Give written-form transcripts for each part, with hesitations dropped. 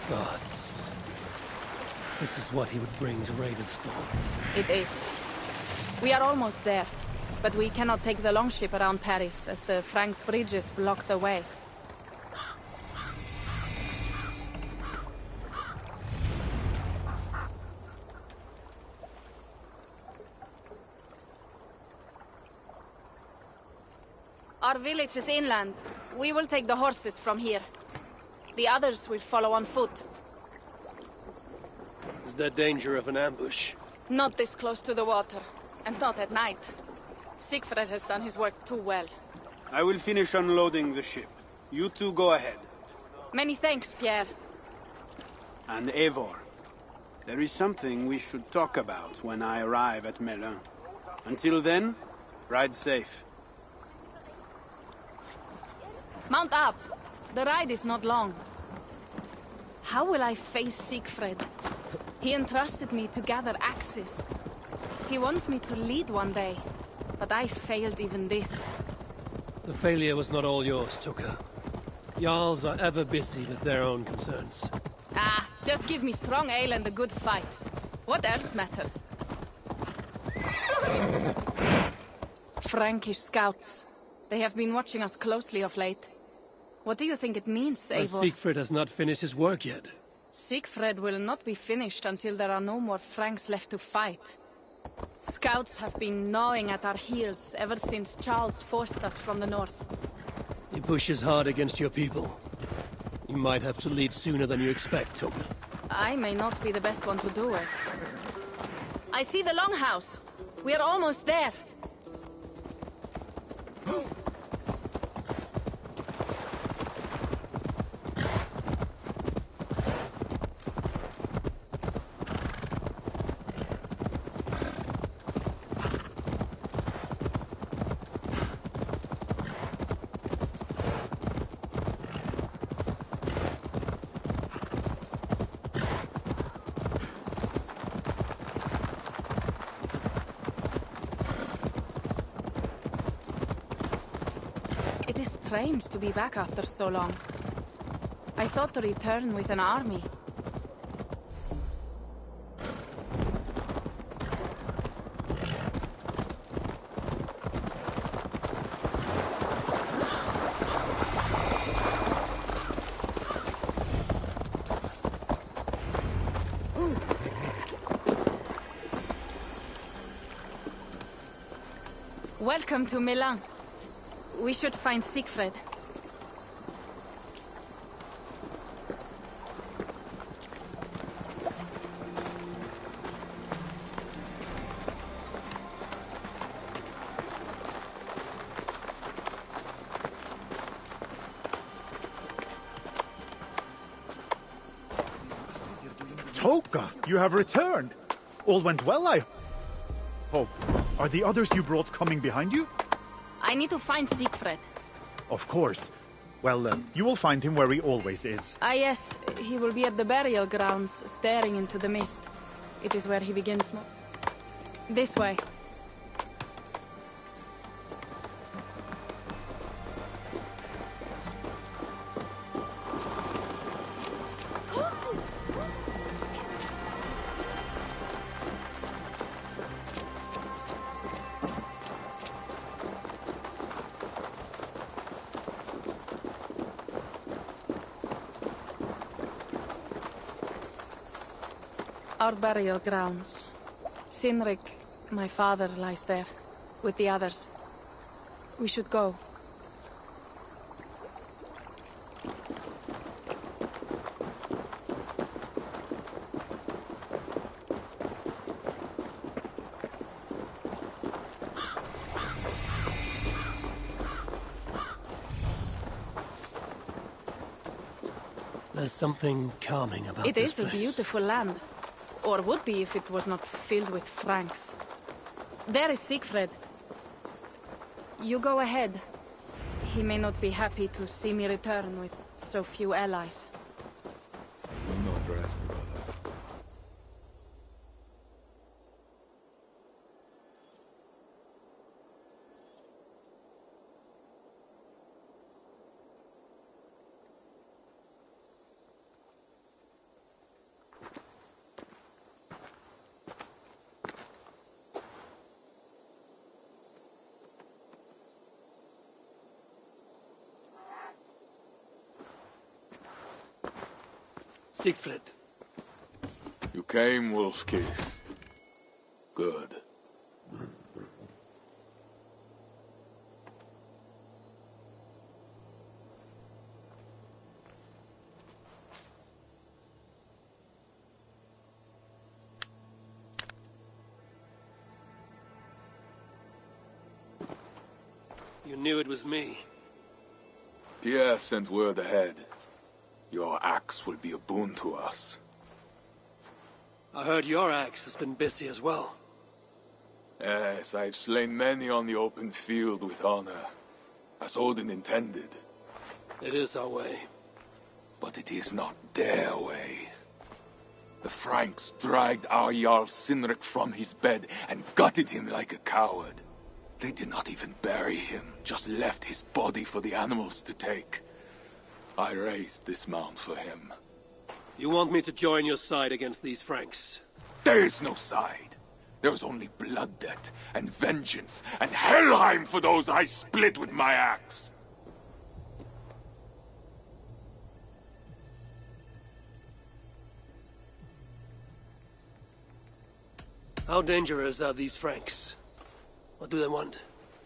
Gods. This is what he would bring to Ravenstorm. It is. We are almost there, but we cannot take the longship around Paris as the Franks' bridges block the way. Our village is inland. We will take the horses from here. The others will follow on foot. Is there danger of an ambush? Not this close to the water, and not at night. Siegfried has done his work too well. I will finish unloading the ship. You two go ahead. Many thanks, Pierre. And Eivor, there is something we should talk about when I arrive at Melun. Until then, ride safe. Mount up. The ride is not long. How will I face Siegfried? He entrusted me to gather axes. He wants me to lead one day, but I failed even this. The failure was not all yours, Tonka. Jarls are ever busy with their own concerns. Ah, just give me strong ale and a good fight. What else matters? Frankish scouts. They have been watching us closely of late. What do you think it means, Eivor? Siegfried has not finished his work yet. Siegfried will not be finished until there are no more Franks left to fight. Scouts have been gnawing at our heels ever since Charles forced us from the north. He pushes hard against your people. You might have to lead sooner than you expect, Tonka. I may not be the best one to do it. I see the longhouse. We are almost there. It is strange to be back after so long. I thought to return with an army. Welcome to Melun. We should find Siegfried. Tonka, you have returned. All went well, I hope. Are the others you brought coming behind you? I need to find Siegfried. Of course. Well, you will find him where he always is. Ah yes, he will be at the burial grounds, staring into the mist. It is where he begins. This way. Our burial grounds. Sinrik, my father, lies there, with the others. We should go. There's something calming about this It is place. a beautiful land. Or would be if it was not filled with Franks. There is Siegfried. You go ahead. He may not be happy to see me return with so few allies. Do not rest, brother. Siegfried. You came wolf-kissed. Good. You knew it was me. Pierre sent word ahead. Your axe will be a boon to us. I heard your axe has been busy as well. Yes, I've slain many on the open field with honor, as Odin intended. It is our way. But it is not their way. The Franks dragged our Jarl Sinric from his bed and gutted him like a coward. They did not even bury him, just left his body for the animals to take. I raised this mound for him. You want me to join your side against these Franks? There is no side. There is only blood debt, and vengeance, and Helheim for those I split with my axe. How dangerous are these Franks? What do they want?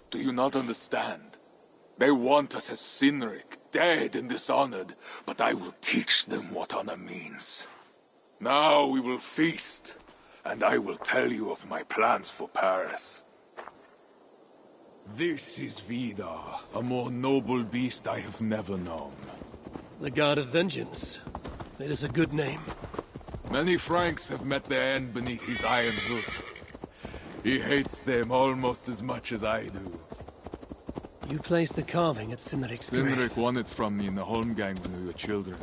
Do you not understand? They want us as Sinric, dead and dishonored, but I will teach them what honor means. Now we will feast, and I will tell you of my plans for Paris. This is Vidar, a more noble beast I have never known. The God of Vengeance. It is a good name. Many Franks have met their end beneath his iron hoof. He hates them almost as much as I do. You placed a carving at Sinric's grave. Sinric won it from me in the Holmgang when we were children.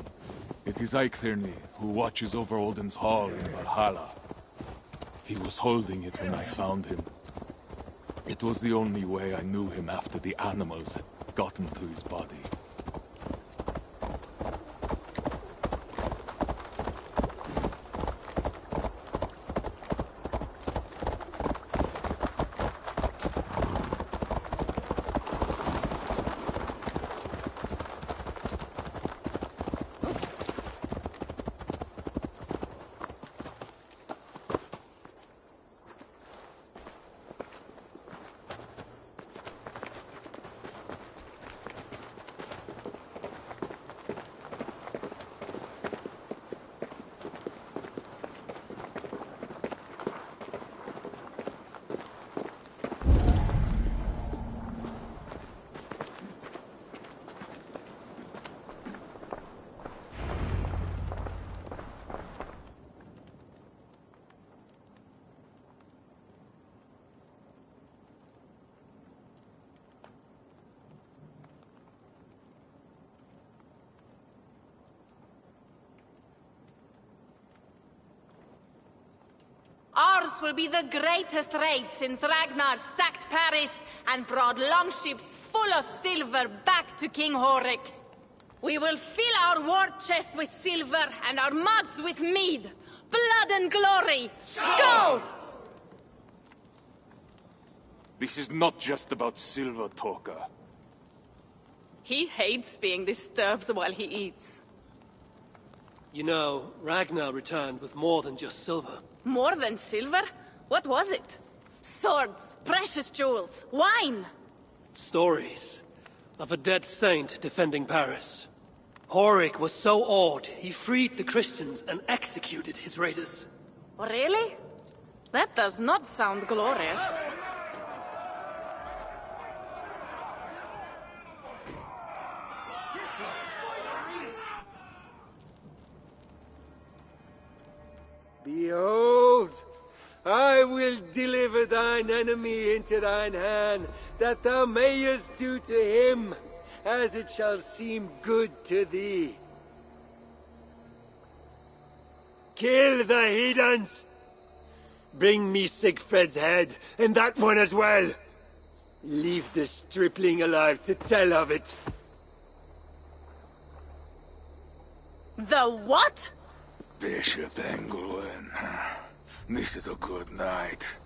It is Eiktherni, who watches over Odin's hall in Valhalla. He was holding it when I found him. It was the only way I knew him after the animals had gotten to his body. Ours will be the greatest raid since Ragnar sacked Paris and brought longships full of silver back to King Horik. We will fill our war chest with silver and our mugs with mead. Blood and glory! Skull! This is not just about silver, Tonka. He hates being disturbed while he eats. You know, Ragnar returned with more than just silver. More than silver? What was it? Swords, precious jewels, wine! Stories of a dead saint defending Paris. Horik was so awed, he freed the Christians and executed his raiders. Really? That does not sound glorious. Behold, I will deliver thine enemy into thine hand, that thou mayest do to him as it shall seem good to thee. Kill the heathens! Bring me Siegfried's head, and that one as well. Leave the stripling alive to tell of it. The what? Bishop Engelwin, this is a good night.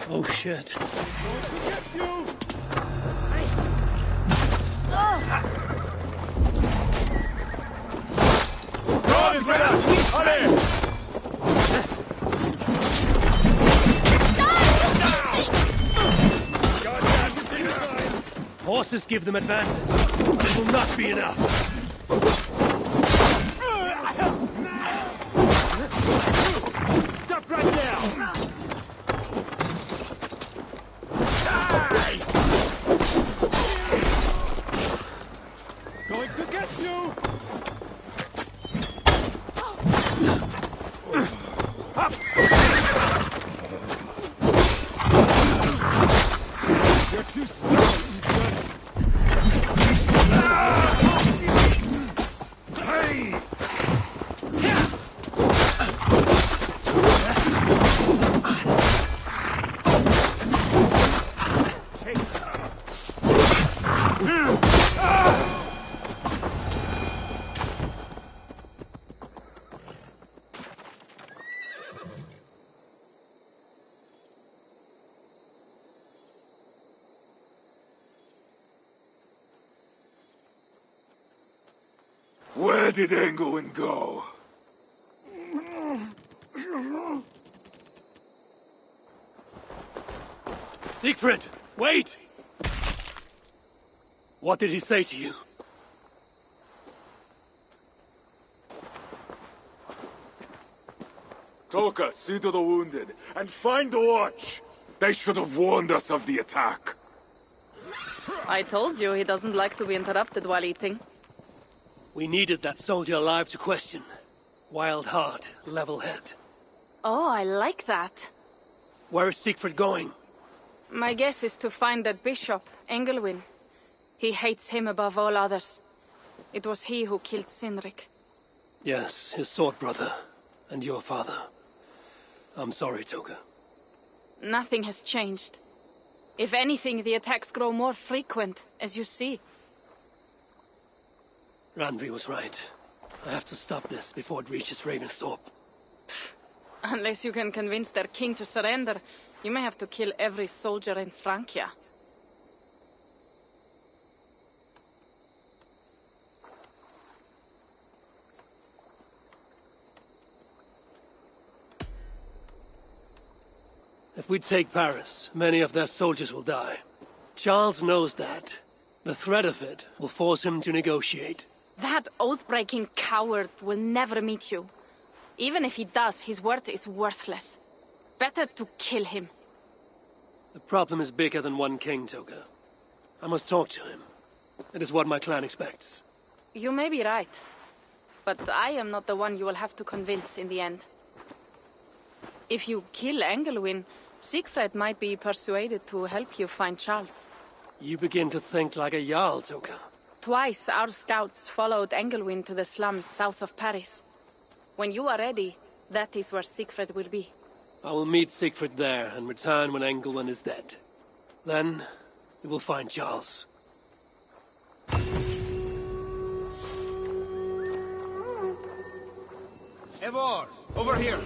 Oh shit. Don't forget you! Horses give them advantage, but it will not be enough. Stop right there! Going to get you! You're too slow, Hey! Where did Engwin go? Siegfried, wait! What did he say to you? Tonka, see to the wounded, and find the watch! They should have warned us of the attack. I told you he doesn't like to be interrupted while eating. We needed that soldier alive to question. Wild heart, level head. Oh, I like that. Where is Siegfried going? My guess is to find that bishop, Engelwin. He hates him above all others. It was he who killed Cynric. Yes, his sword brother. And your father. I'm sorry, Toga. Nothing has changed. If anything, the attacks grow more frequent, as you see. Randvi was right. I have to stop this before it reaches Ravensthorpe. Unless you can convince their king to surrender, you may have to kill every soldier in Francia. If we take Paris, many of their soldiers will die. Charles knows that. The threat of it will force him to negotiate. That oath-breaking coward will never meet you. Even if he does, his word is worthless. Better to kill him. The problem is bigger than one king, Toga. I must talk to him. It is what my clan expects. You may be right. But I am not the one you will have to convince in the end. If you kill Engelwin, Siegfried might be persuaded to help you find Charles. You begin to think like a Jarl, Toga. Twice our scouts followed Engelwin to the slums south of Paris. When you are ready, that is where Siegfried will be. I will meet Siegfried there and return when Engelwin is dead. Then, we will find Charles. Eivor, over here.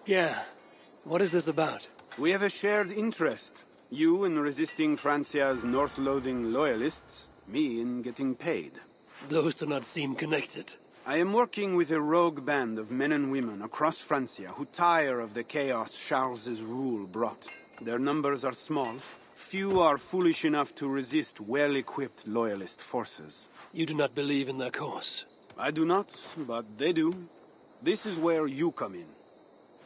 Yeah. What is this about? We have a shared interest. You in resisting Francia's North-loathing loyalists, me in getting paid. Those do not seem connected. I am working with a rogue band of men and women across Francia who tire of the chaos Charles's rule brought. Their numbers are small. Few are foolish enough to resist well-equipped loyalist forces. You do not believe in their cause. I do not, but they do. This is where you come in.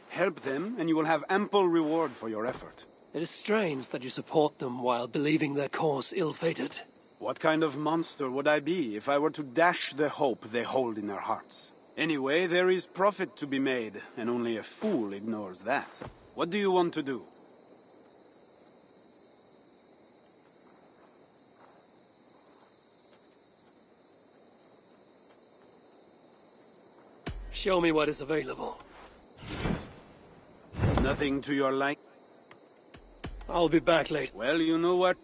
Help them, and you will have ample reward for your effort. It is strange that you support them while believing their cause ill-fated. What kind of monster would I be if I were to dash the hope they hold in their hearts? Anyway, there is profit to be made, and only a fool ignores that. What do you want to do? Show me what is available. Nothing to your like? I'll be back later. Well, you know what?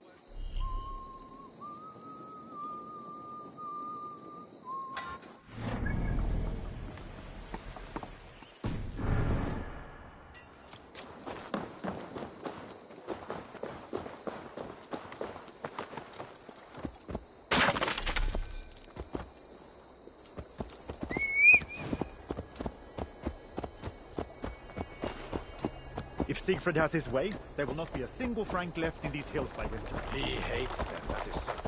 If Siegfried has his way, there will not be a single Frank left in these hills by winter. He hates them, that is certain.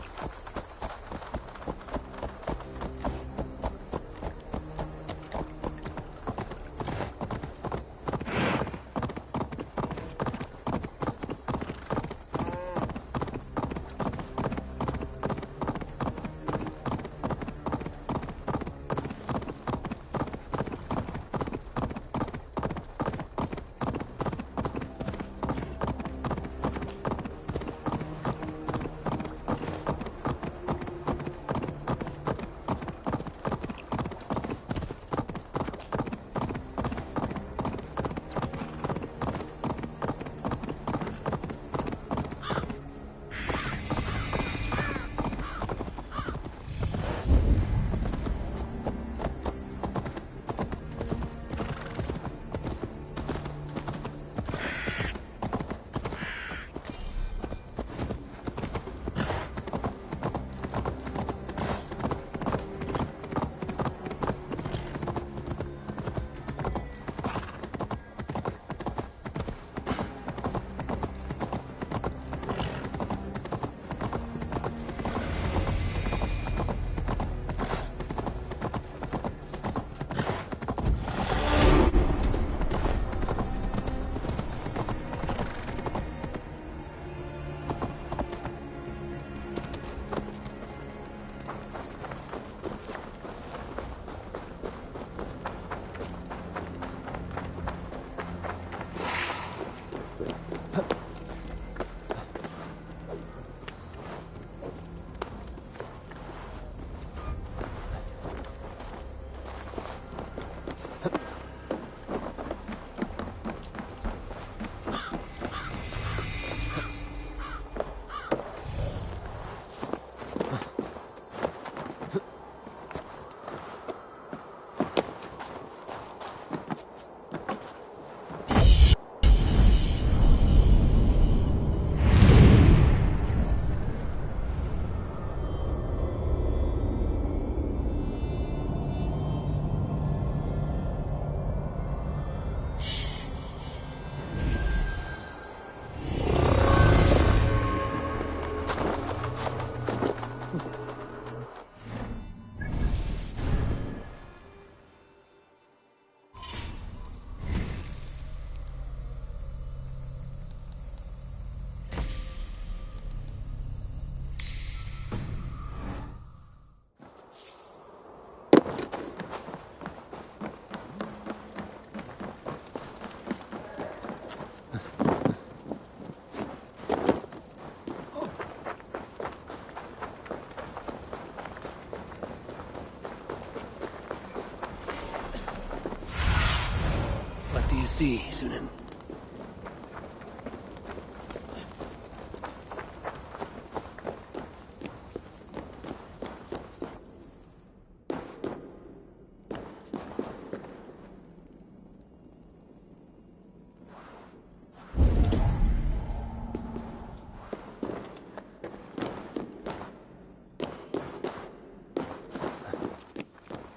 Do you see, Sunan?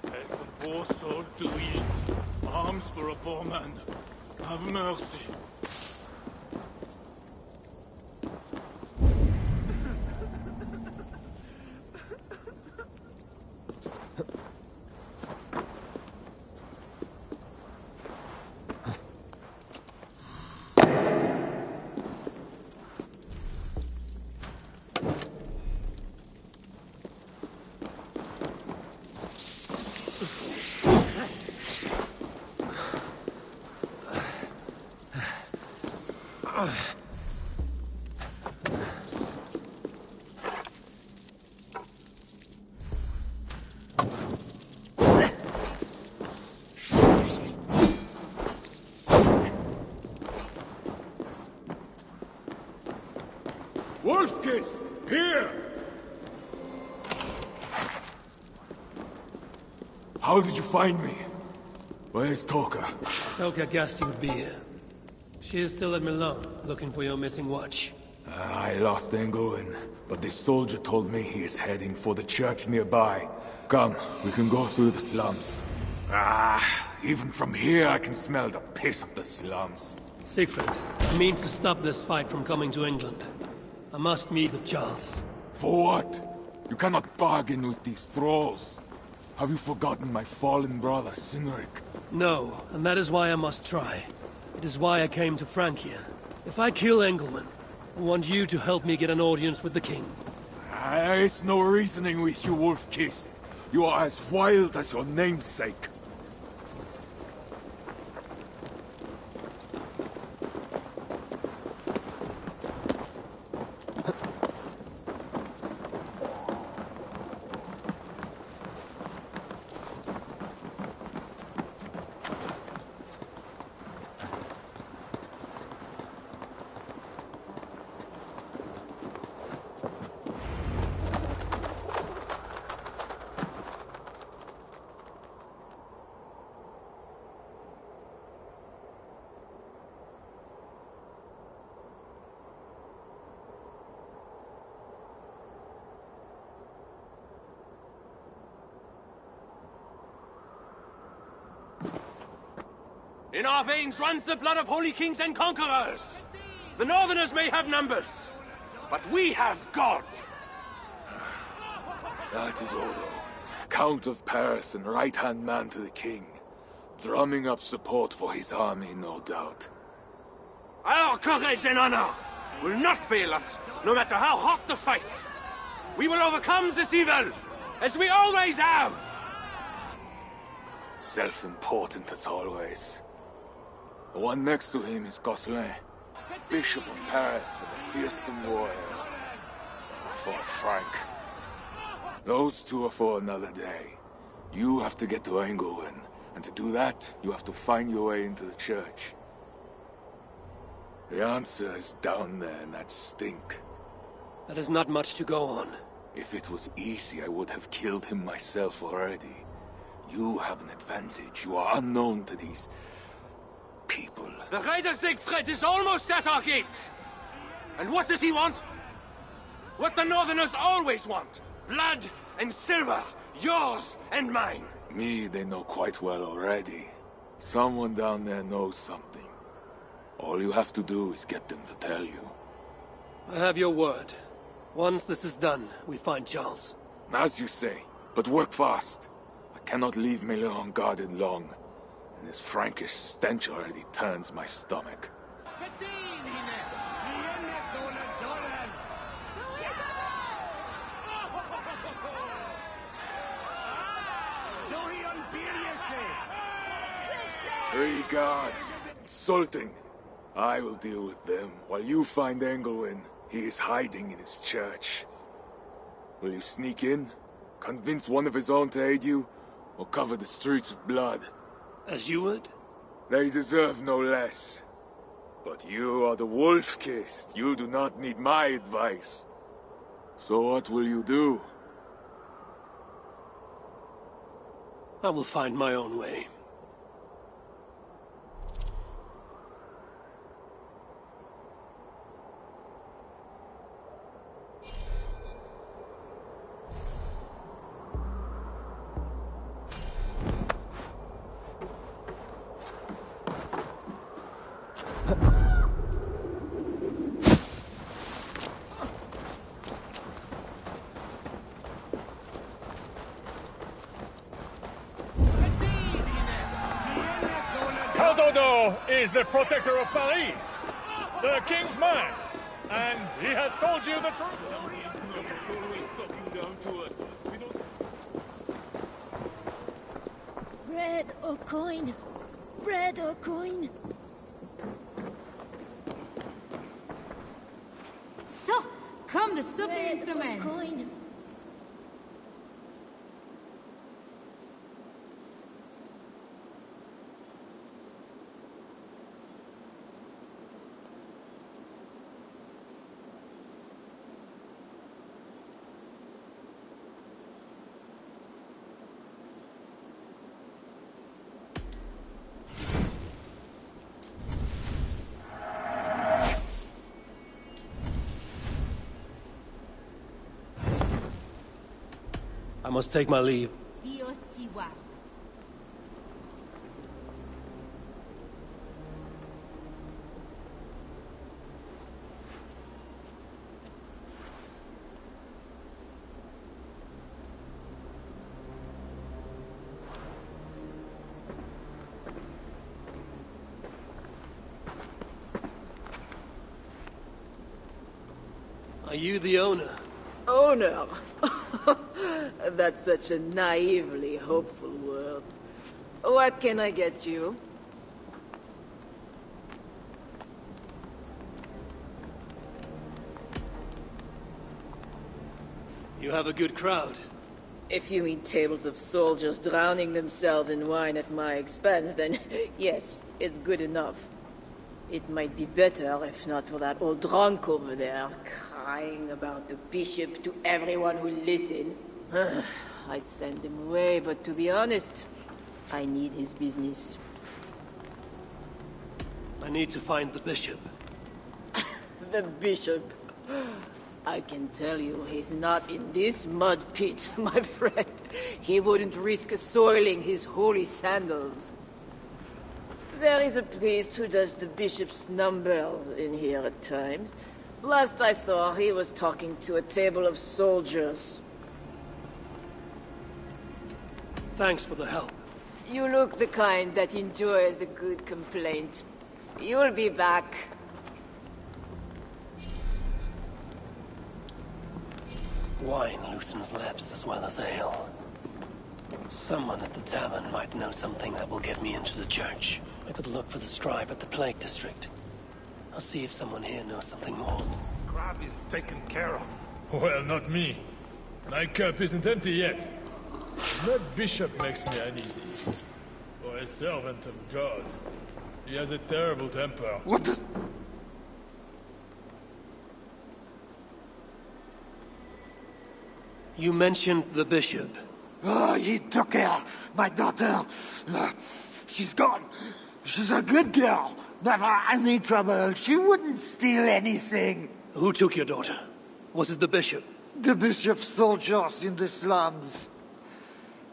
Take a poor soul to eat. Alms for a poor man. Have mercy. Wolfkist! Here! How did you find me? Where's Tonka? Tonka guessed you would be here. She is still at Melun, looking for your missing watch. I lost Engelin, but this soldier told me he is heading for the church nearby. Come, we can go through the slums. Even from here I can smell the piss of the slums. Siegfried, I mean to stop this fight from coming to England. I must meet with Charles. For what? You cannot bargain with these thralls. Have you forgotten my fallen brother, Cynric? No, and that is why I must try. It is why I came to Francia. If I kill Engelman, I want you to help me get an audience with the king. There is no reasoning with you, Wolf-Kissed. You are as wild as your namesake. In our veins runs the blood of holy kings and conquerors. The Northerners may have numbers, but we have God. That is Odo, Count of Paris and right-hand man to the king. Drumming up support for his army, no doubt. Our courage and honor will not fail us, no matter how hot the fight. We will overcome this evil, as we always have. Self-important as always. The one next to him is Gosselin, Bishop of Paris and a fearsome warrior. For Frank. Those two are for another day. You have to get to Engelwin, and to do that, you have to find your way into the church. The answer is down there in that stink. That is not much to go on. If it was easy, I would have killed him myself already. You have an advantage. You are unknown to these people. The Raider Siegfried is almost at our gates. And what does he want? What the Northerners always want. Blood and silver. Yours and mine. Me, they know quite well already. Someone down there knows something. All you have to do is get them to tell you. I have your word. Once this is done, we find Charles. As you say, but work fast. I cannot leave melun unguarded long. And this Frankish stench already turns my stomach. Three guards. Insulting. I will deal with them, while you find Engelwin. He is hiding in his church. Will you sneak in? Convince one of his own to aid you? Or cover the streets with blood? As you would? They deserve no less. But you are the Wolf-Kissed. You do not need my advice. So what will you do? I will find my own way. Is the protector of Paris, the king's man, and he has told you the truth. Bread or coin? Bread or coin? So, comme de souper une Bread or semaine. coin? I must take my leave. Dios te guarde. Are you the owner? Owner? That's such a naively hopeful word. What can I get you? You have a good crowd. If you mean tables of soldiers drowning themselves in wine at my expense, then yes, it's good enough. It might be better if not for that old drunk over there, crying about the bishop to everyone who listen. I'd send him away, but to be honest, I need his business. I need to find the bishop. The bishop? I can tell you he's not in this mud pit, my friend. He wouldn't risk soiling his holy sandals. There is a priest who does the bishop's numbers in here at times. Last I saw, he was talking to a table of soldiers. Thanks for the help. You look the kind that enjoys a good complaint. You'll be back. Wine loosens lips as well as ale. Someone at the tavern might know something that will get me into the church. I could look for the scribe at the Plague District. I'll see if someone here knows something more. Crab is taken care of. Well, not me. My cup isn't empty yet. That bishop makes me uneasy. For a servant of God. He has a terrible temper. What the... You mentioned the bishop. Oh, he took her, my daughter. She's gone. She's a good girl. Never any trouble. She wouldn't steal anything. Who took your daughter? Was it the bishop? The bishop's soldiers in the slums.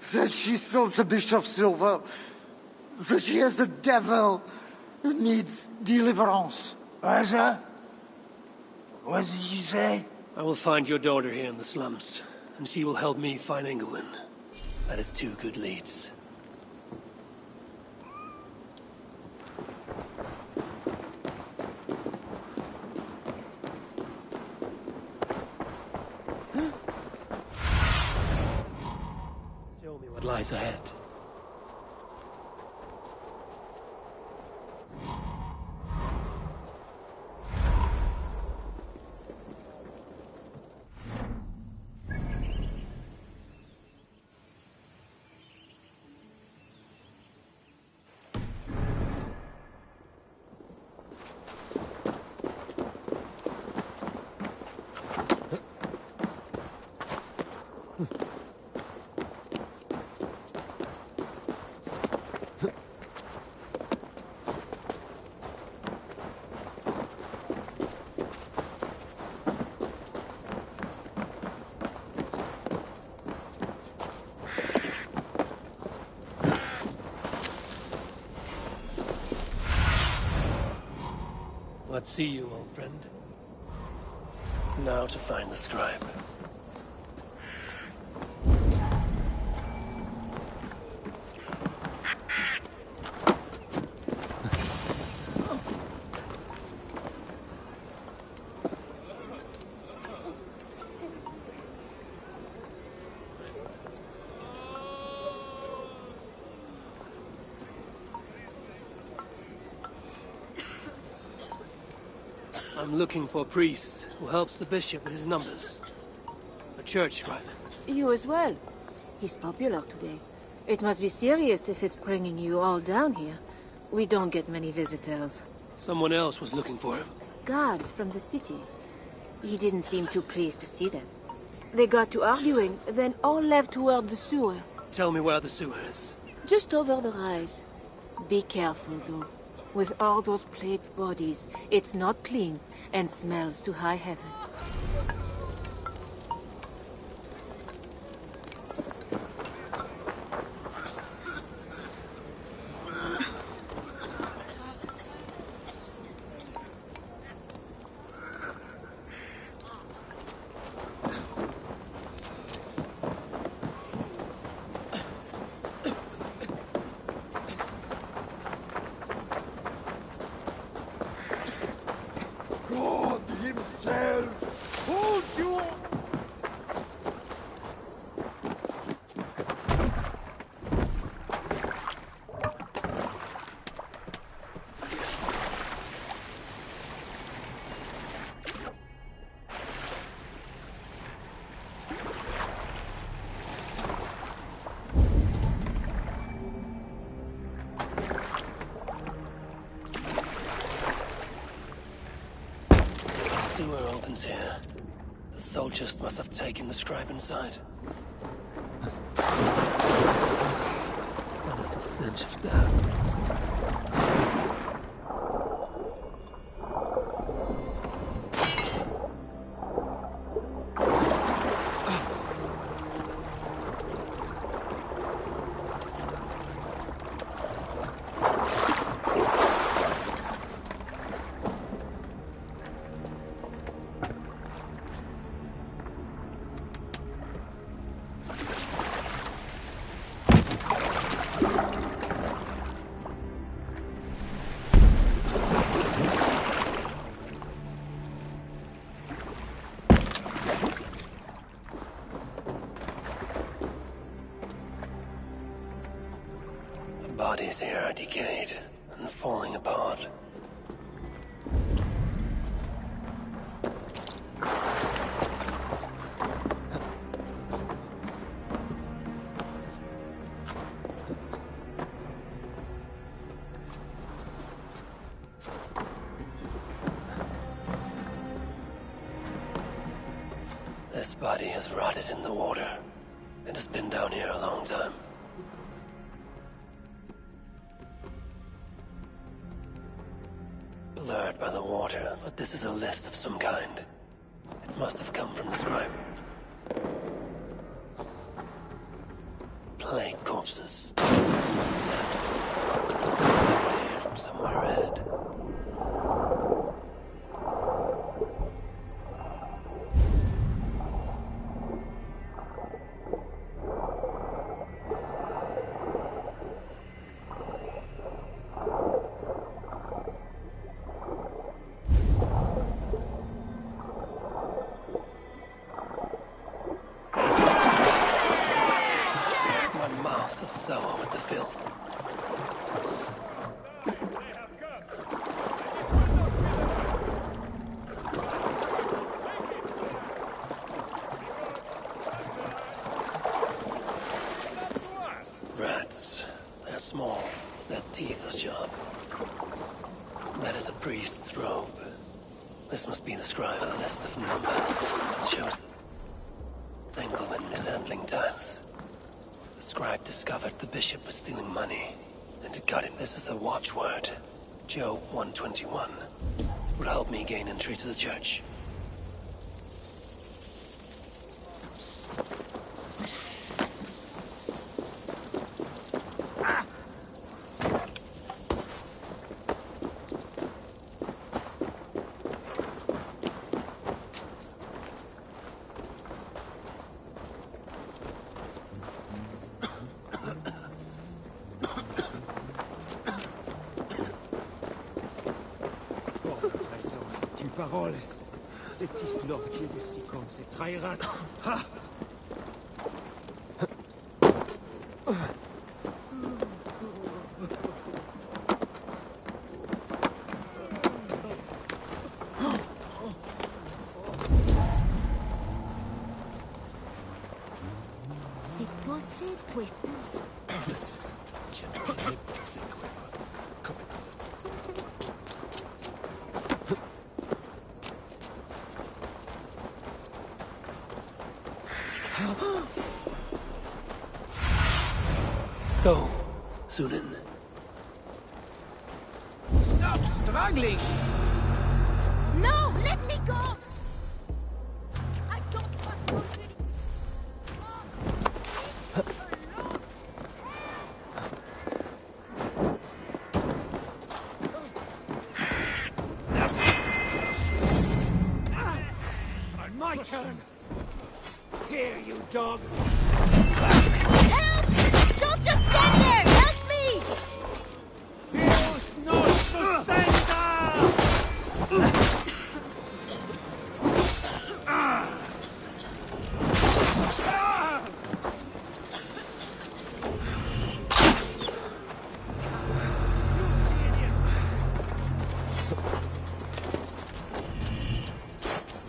Said she stole the bishop's silver. Said she has a devil who needs deliverance. What did you say? I will find your daughter here in the slums, and she will help me find Engelwin. That is two good leads. Show me what lies ahead. Let's see you, old friend. Now to find the scribe. I'm looking for a priest who helps the bishop with his numbers. A church scribe. You as well. He's popular today. It must be serious if it's bringing you all down here. We don't get many visitors. Someone else was looking for him. Guards from the city. He didn't seem too pleased to see them. They got to arguing, then all left toward the sewer. Tell me where the sewer is. Just over the rise. Be careful, though. With all those plague bodies, it's not clean and smells to high heaven. God himself opens here. The soldiers must have taken the scribe inside. That is the stench of death. Bodies here are decayed and falling apart. This body has rotted in the water. It has been down here a long time. Blurred by the water, but this is a list of some kind. It must have come from the scribe. Plague corpses. From somewhere ahead. Sour with the filth. Rats. They're small. Their teeth are sharp. That is a priest's robe. This must be the scribe. A list of numbers. It shows ankle when mishandling tiles. The scribe discovered the bishop was stealing money, and it got him. This is a watchword. Job 121. It would help me gain entry to the church. Paroles. C'est ist Lord qui est si comme c'est trahira. Ha! C'est posted with. This is gently. Go, Sunan. Stop struggling! No, let me go! I don't want to. On my turn! Here, you dog! Help! Don't just stand there! Help me! Dios nos sustenta!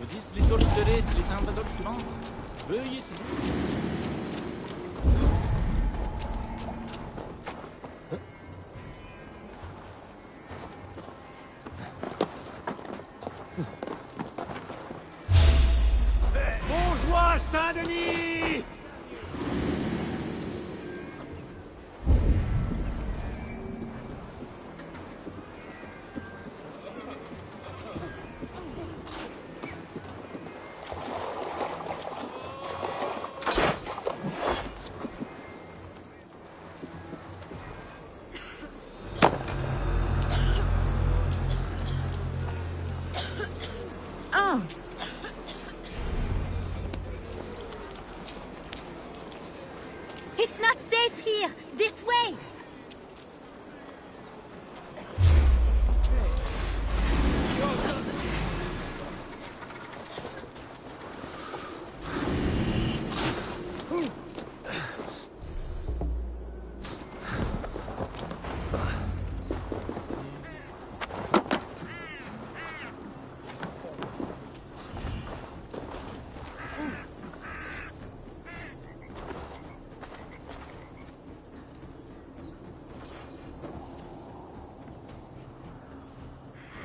Veuillez les torturer, les invaders suivantes. Veuillez Saint-Denis! It's not safe here! This way!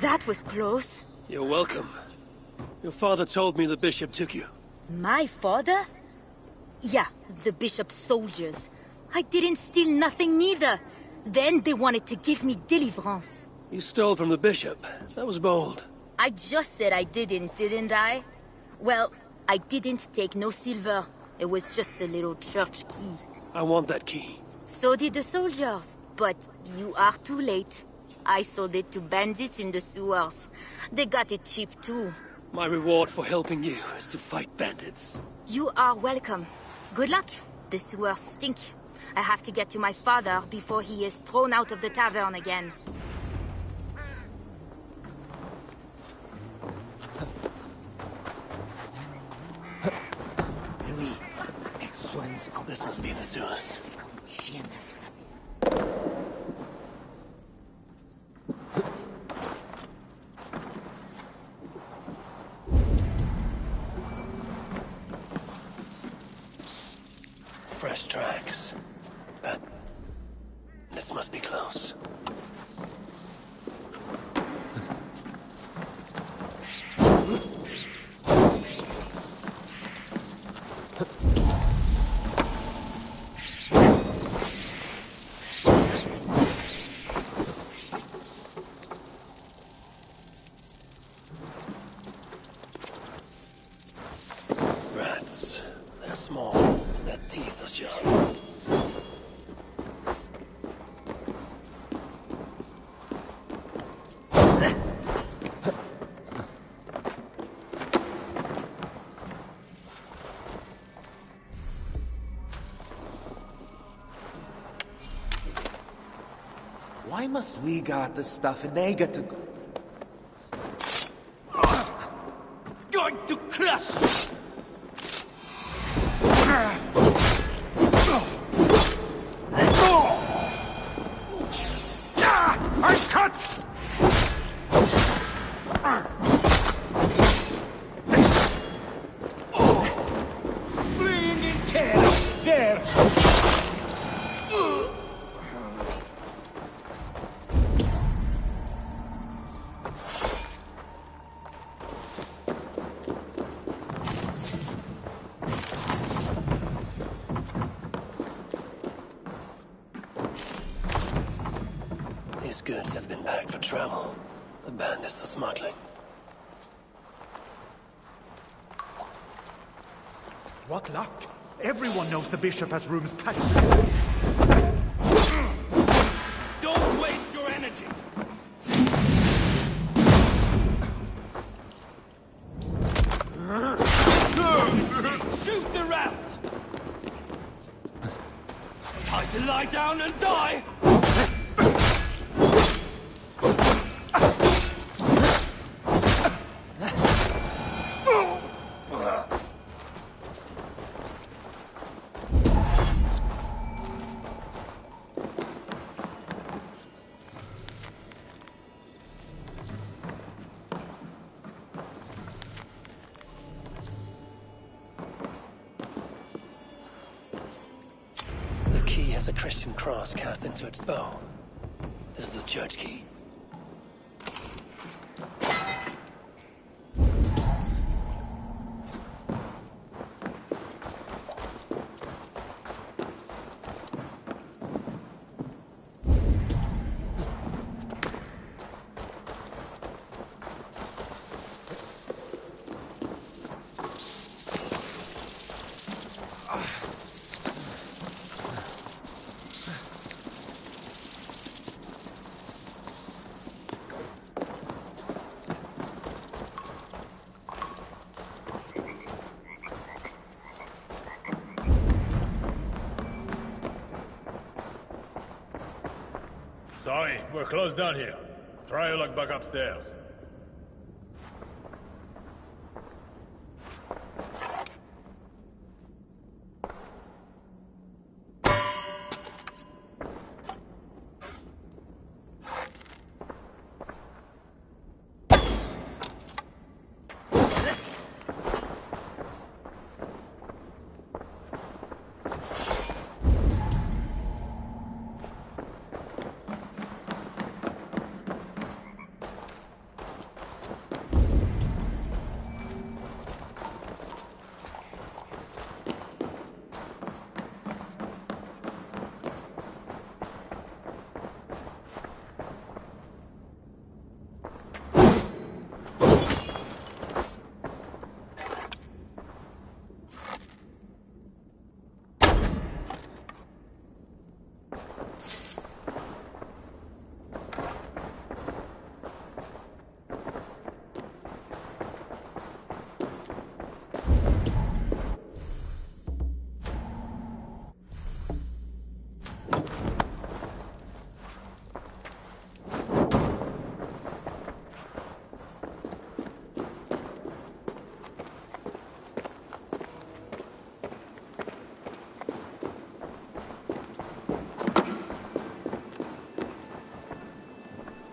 That was close. You're welcome. Your father told me the bishop took you. My father? Yeah, the bishop's soldiers. I didn't steal nothing neither. Then they wanted to give me deliverance. You stole from the bishop. That was bold. I just said I didn't I? Well, I didn't take no silver. It was just a little church key. I want that key. So did the soldiers. But you are too late. I sold it to bandits in the sewers. They got it cheap too. My reward for helping you is to fight bandits. You are welcome. Good luck. The sewers stink. I have to get to my father before he is thrown out of the tavern again. This must be the sewers. Fresh tracks. But this must be close. Rats. They're small. Their teeth are sharp. Why must we guard this stuff and they get to go? Going to crush! I'm cut! Fleeing in terror! There! These goods have been packed for travel. The bandits are smuggling. What luck! Everyone knows the bishop has rooms past. Don't waste your energy! Shoot the rat! Time to lie down and die! The key has a Christian cross cast into its bow. This is the church key. we're close down here. Try your luck back upstairs.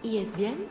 ¿Y es bien?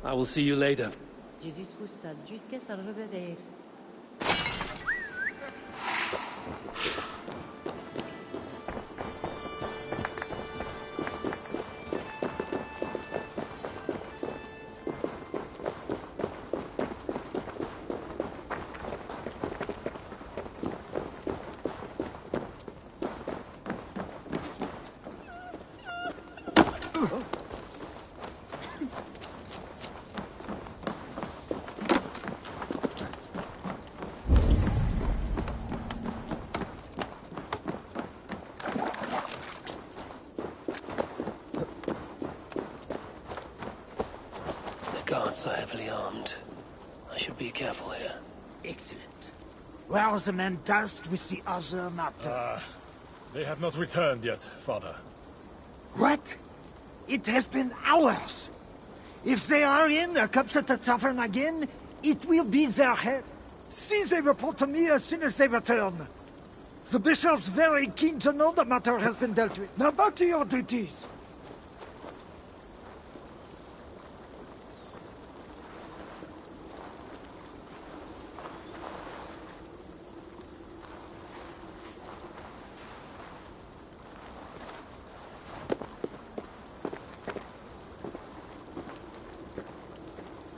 I will see you later. Jesus fussat jusqu'à s'en revenir. The guards are heavily armed. I should be careful here. Excellent. Where are the men tasked with the other matter? They have not returned yet, Father. What? It has been hours. If they are in a cups at the tavern again, it will be their head. See they report to me as soon as they return. The bishop's very keen to know the matter has been dealt with. Now back to your duties.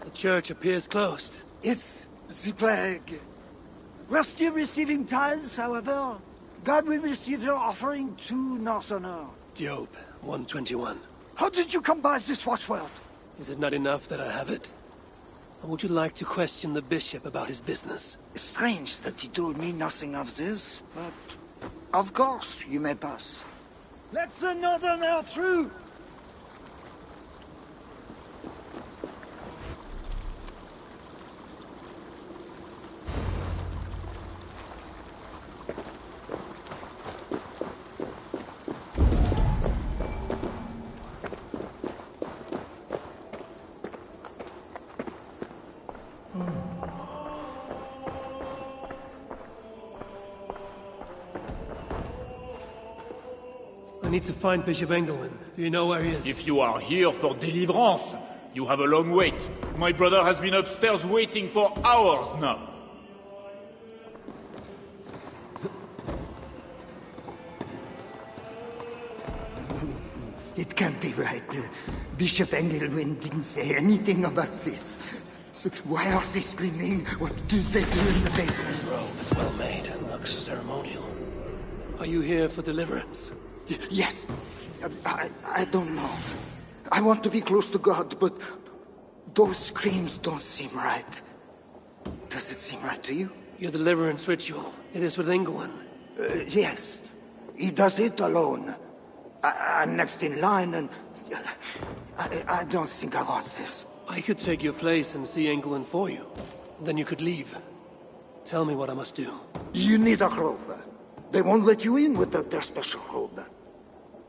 The church appears closed. It's the plague. We're still receiving tithes, however. God will receive your offering to Northerner. Job 121. How did you come by this watchword? Is it not enough that I have it? Or would you like to question the bishop about his business? Strange that he told me nothing of this, but of course you may pass. Let the Northerner through! I need to find Bishop Engelman. Do you know where he is? If you are here for deliverance, you have a long wait. My brother has been upstairs waiting for hours now. It can't be right. Bishop Engelman didn't say anything about this. Why are they screaming? What do they do in the basement? This robe is well made and looks ceremonial. Are you here for deliverance? Yes. I don't know. I want to be close to God, but those screams don't seem right. Does it seem right to you? Your deliverance ritual. It is with Ingwin. Yes. He does it alone. I'm next in line, and I don't think I want this. I could take your place and see Ingwin for you. Then you could leave. Tell me what I must do. You need a robe. They won't let you in without their special robe.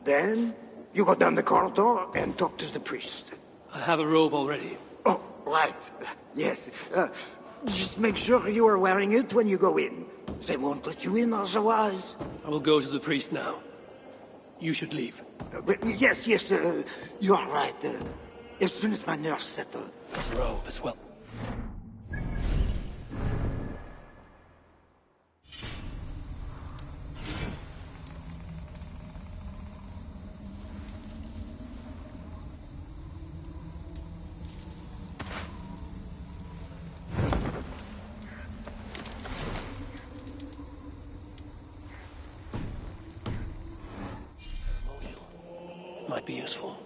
Then, you go down the corridor and talk to the priest. I have a robe already. Oh, right. Yes. Just make sure you are wearing it when you go in. They won't let you in otherwise. I will go to the priest now. You should leave. Yes, you're right. As soon as my nerves settle. This robe as well. Might be useful.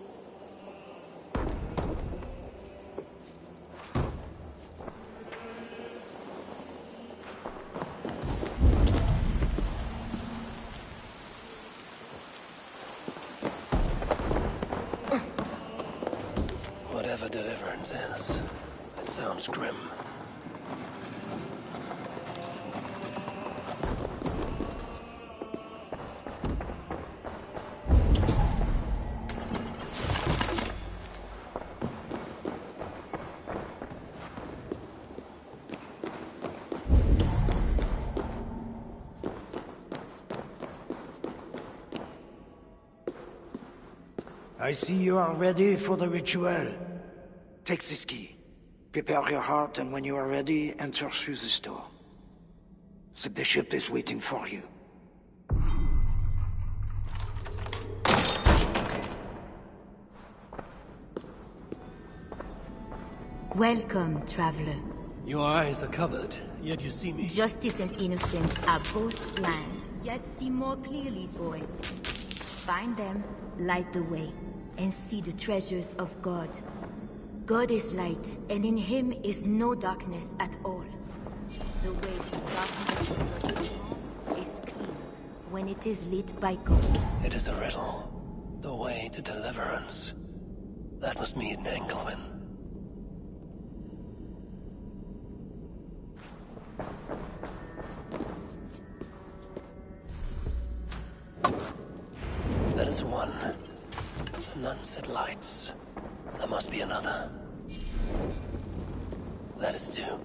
Whatever deliverance is, it sounds grim. I see you are ready for the ritual. Take this key. Prepare your heart, and when you are ready, enter through this door. The bishop is waiting for you. Welcome, traveler. Your eyes are covered, yet you see me. Justice and innocence are both blind, yet see more clearly for it. Find them, light the way, and see the treasures of God. God is light, and in him is no darkness at all. The way to darkness of the ignorance is clean when it is lit by God. It is a riddle. The way to deliverance. That must mean Engelwin. That is one. The nun said lights. There must be another. That is two.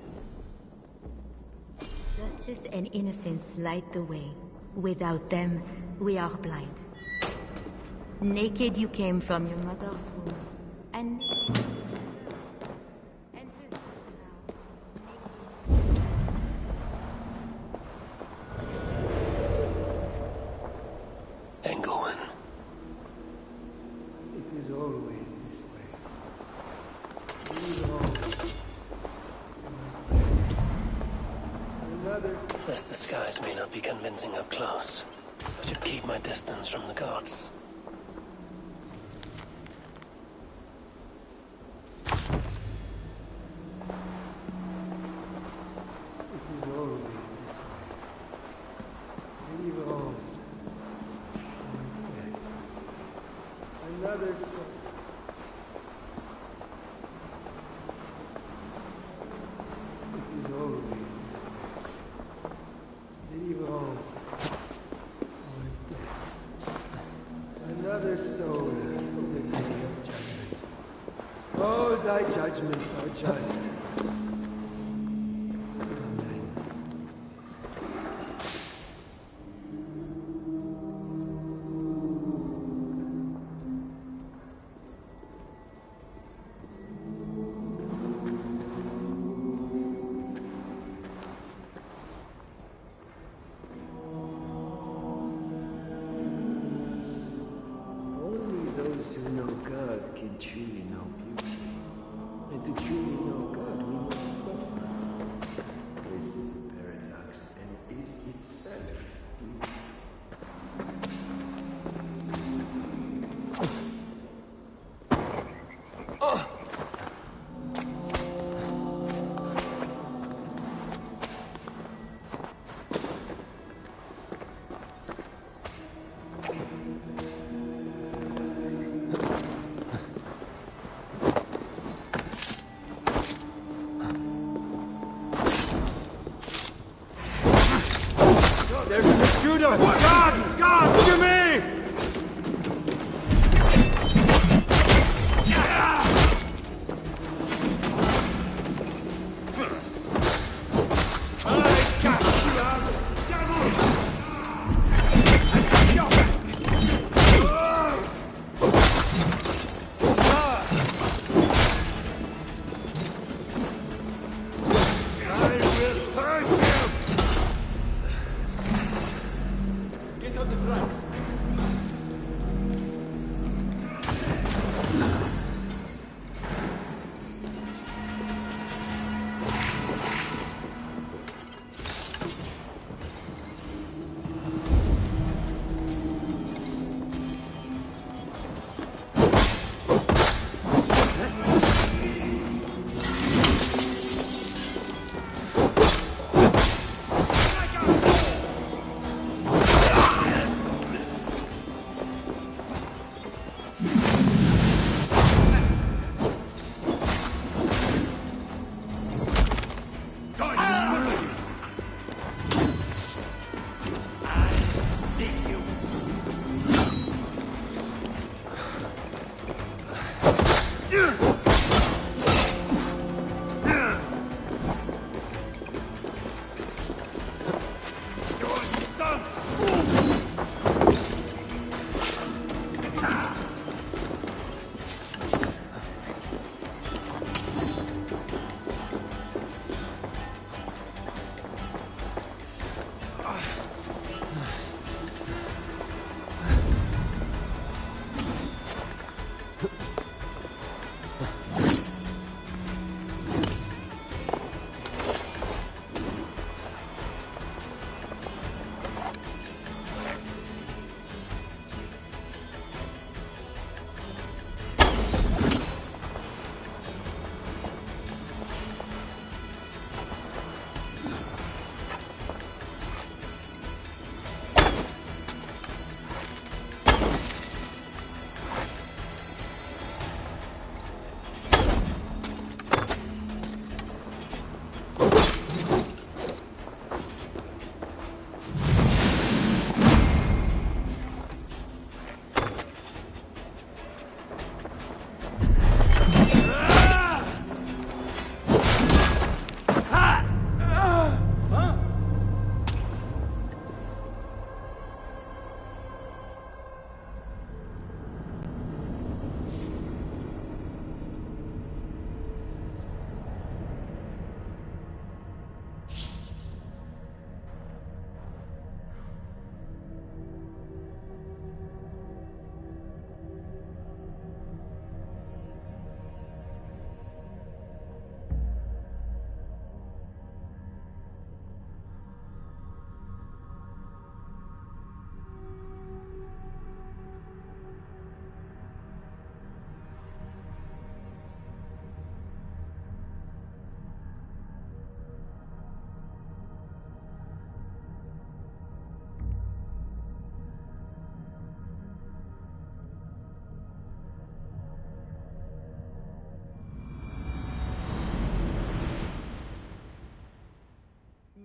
Justice and innocence light the way. Without them, we are blind. Naked you came from your mother's womb, and... Engelwin. It is always this way. Leave all. Another. This disguise may not be convincing up close. I should keep my distance from the gods. It is always this way. Leave all. Another soul. It is always this way. Deliverance. Another soul of the day of judgment. Oh, thy judgments are just. Those who know God can truly know beauty. And to truly know God, we must Guard! Guard! To me!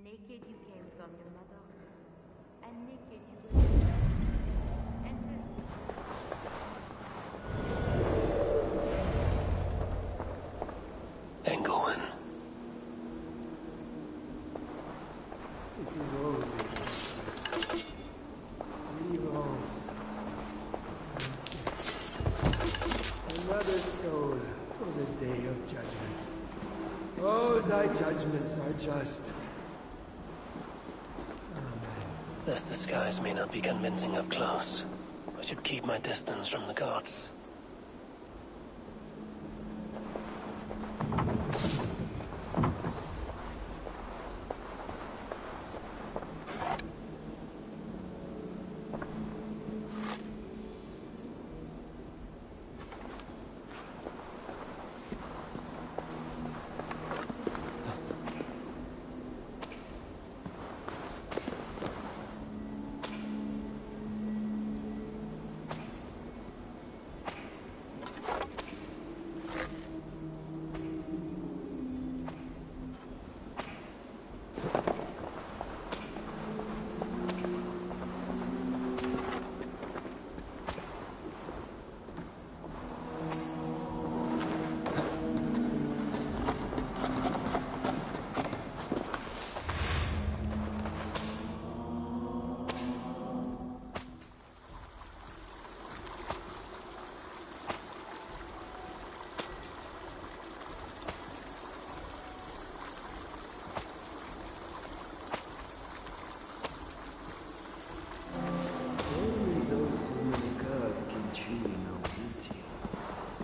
Naked you came from your mother, and naked you will return. Engleman. Another soul for the day of judgment. Oh, thy judgments are just. This disguise may not be convincing up close. I should keep my distance from the gods.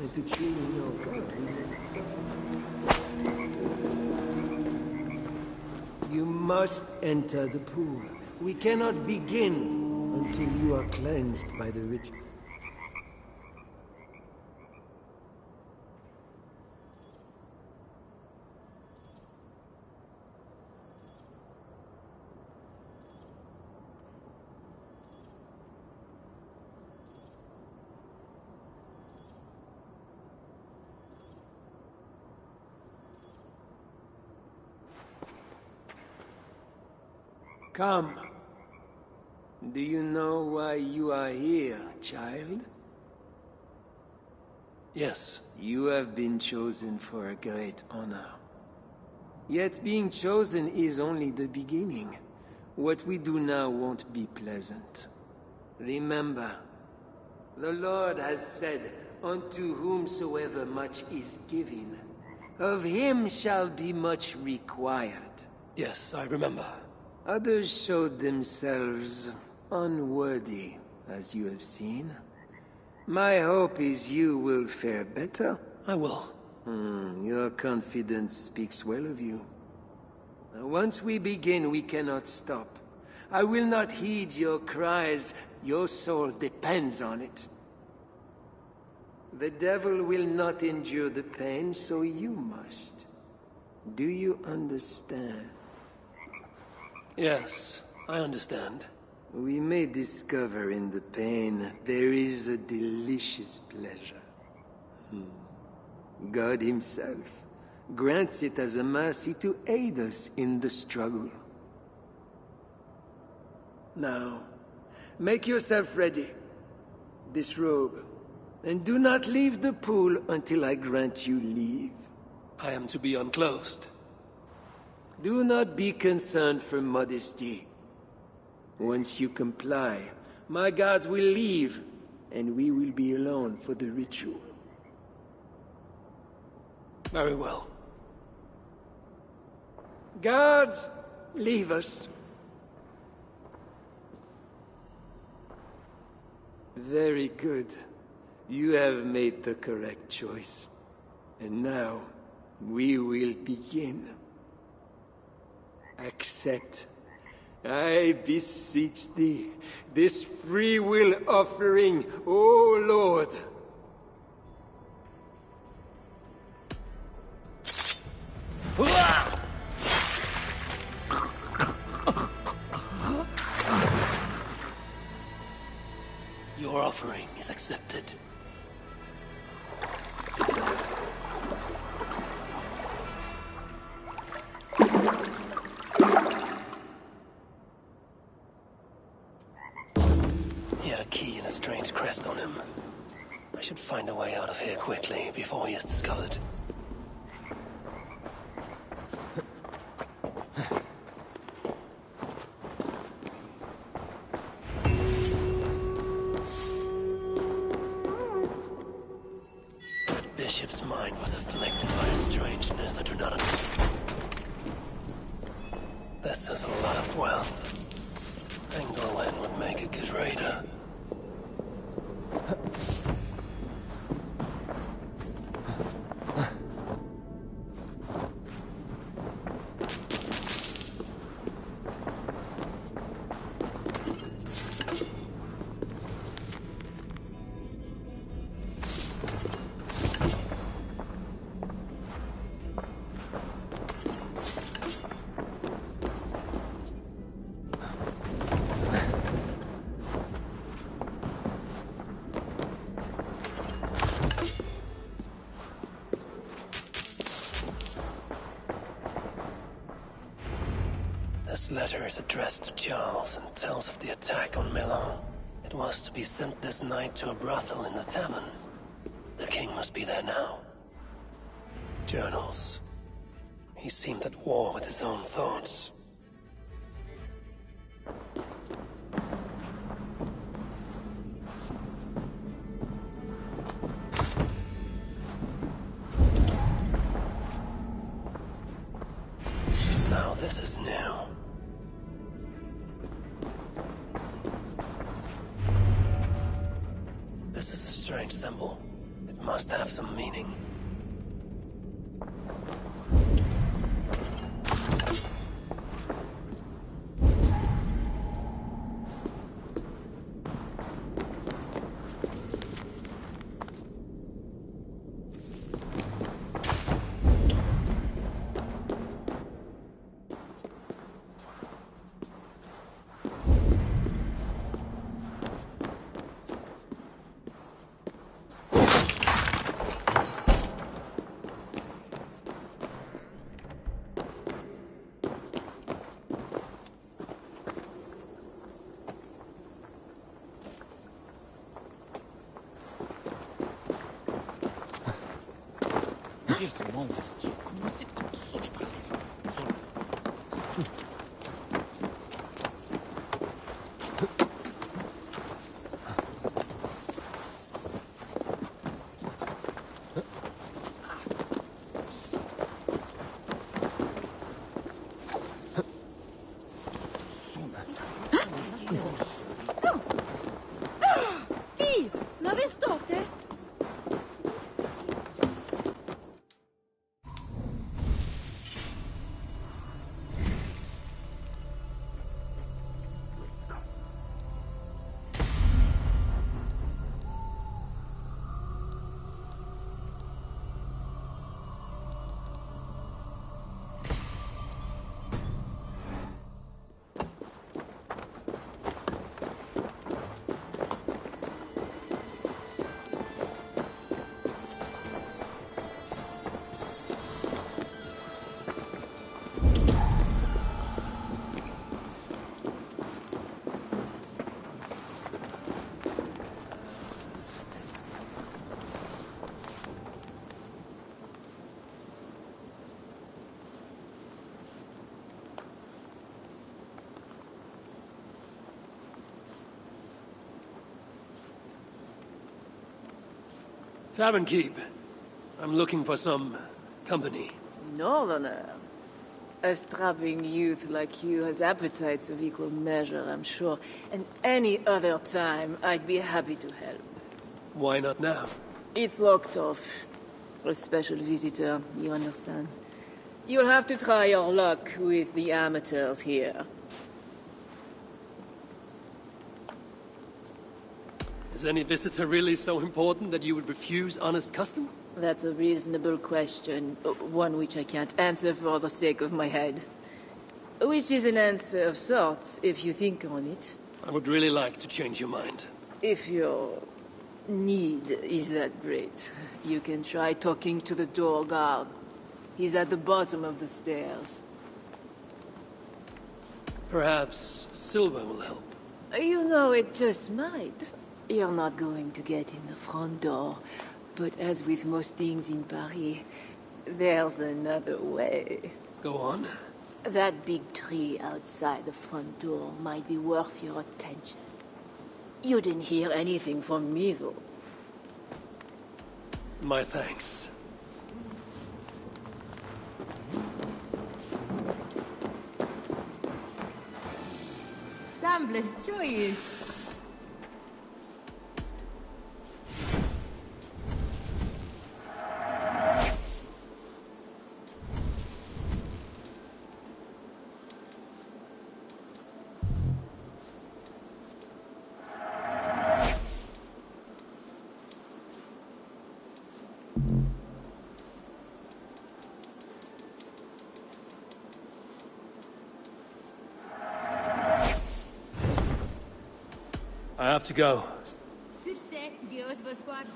And to truly know God, we must suffer. You must enter the pool. We cannot begin until you are cleansed by the ritual. Come. Do you know why you are here, child? Yes. You have been chosen for a great honor. Yet being chosen is only the beginning. What we do now won't be pleasant. Remember, the Lord has said, "Unto whomsoever much is given, of him shall be much required." Yes, I remember. Others showed themselves unworthy, as you have seen. My hope is you will fare better. I will. Your confidence speaks well of you. Now, once we begin, we cannot stop. I will not heed your cries. Your soul depends on it. The devil will not endure the pain, so you must. Do you understand? Yes, I understand. We may discover in the pain there is a delicious pleasure. God himself grants it as a mercy to aid us in the struggle. Now, make yourself ready. Disrobe, and do not leave the pool until I grant you leave. I am to be unclothed. Do not be concerned for modesty. Once you comply, my guards will leave, and we will be alone for the ritual. Very well. Guards, leave us. Very good. You have made the correct choice. And now, we will begin. Accept, I beseech thee, this free will offering, O Lord. Your offering is accepted. He had a key and a strange crest on him. I should find a way out of here quickly before he is discovered. That bishop's mind was afflicted by a strangeness I do not understand. This is a lot of wealth. Englewen would make a good raider. This letter is addressed to Charles and tells of the attack on Melun. It was to be sent this night to a brothel in the tavern. The king must be there now. Journals. He seemed at war with his own thoughts. Now this is new. This is a strange symbol. It must have some meaning. Quel se manvesti? Come si fatto solo parler? Fi, la vestote? Tavern Keep. I'm looking for some company. Northerner. A strapping youth like you has appetites of equal measure, I'm sure. And any other time, I'd be happy to help. Why not now? It's locked off. A special visitor, you understand. You'll have to try your luck with the amateurs here. Is any visitor really so important that you would refuse honest custom? That's a reasonable question, one which I can't answer for the sake of my head. Which is an answer of sorts, if you think on it. I would really like to change your mind. If your need is that great, you can try talking to the door guard. He's at the bottom of the stairs. Perhaps Silva will help. You know, it just might. You're not going to get in the front door. But as with most things in Paris, there's another way. Go on. That big tree outside the front door might be worth your attention. You didn't hear anything from me, though. My thanks. Sembles joyous. I have to go. Sufte, Dios vos guarde.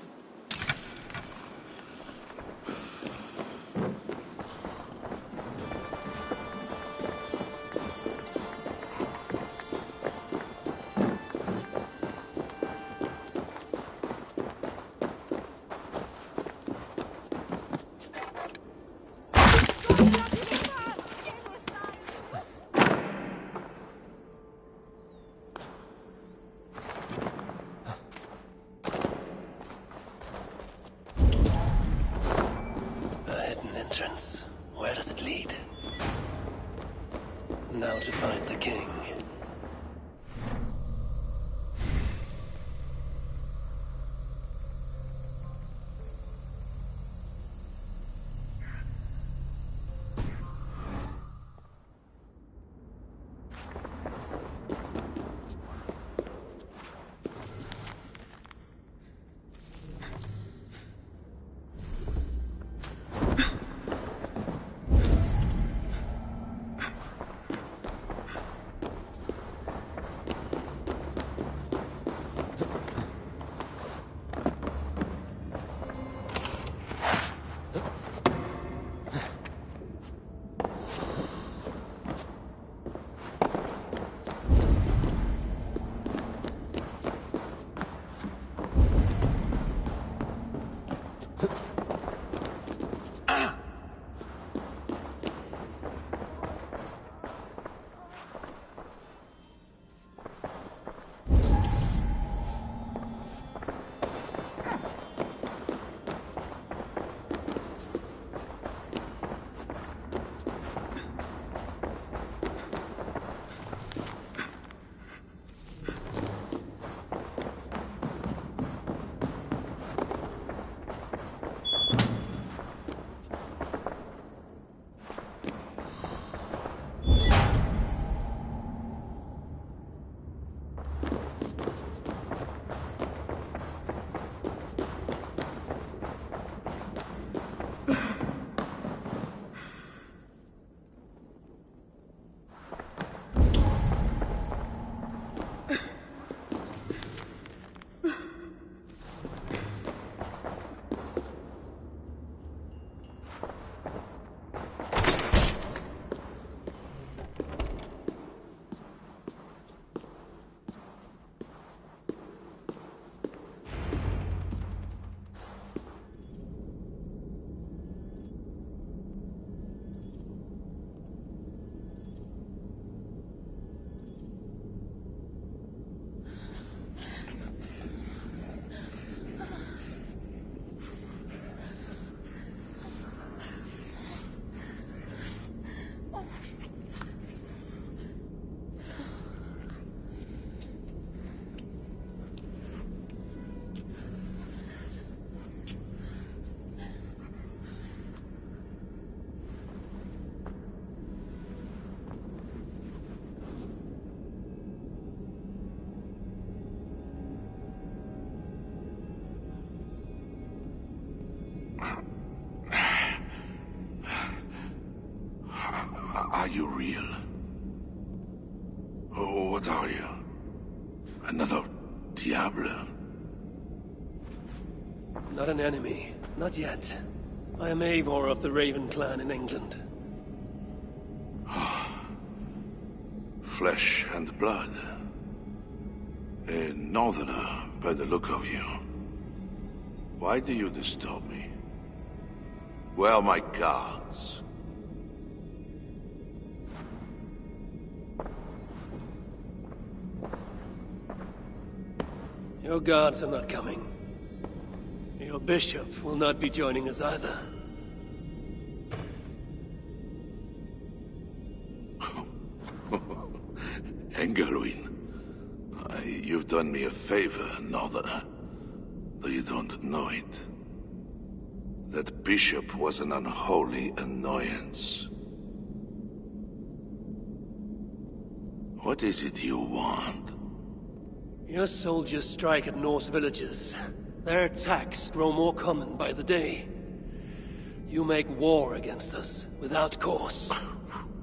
Where does it lead? Now to find the king. Are you real? Oh, what are you? Another Diable? Not an enemy. Not yet. I am Eivor of the Raven clan in England. Flesh and blood. A northerner, by the look of you. Why do you disturb me? Where are my guards? Your guards are not coming. Your bishop will not be joining us either. Engelwin, you've done me a favor, Northerner, though you don't know it. That bishop was an unholy annoyance. What is it you want? Your soldiers strike at Norse villages. Their attacks grow more common by the day. You make war against us, without cause.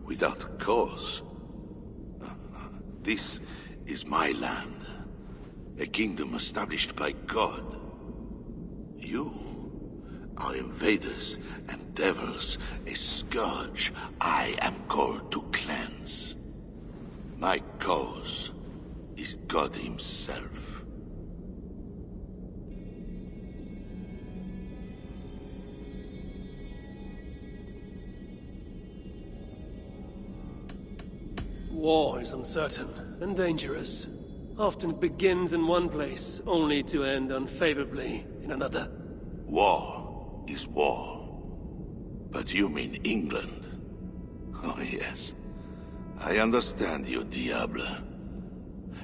Without cause? This is my land. A kingdom established by God. You are invaders and devils, a scourge I am called to cleanse. My cause is God himself. War is uncertain and dangerous. Often it begins in one place, only to end unfavorably in another. War is war. But you mean England? Oh yes. I understand you, Diable.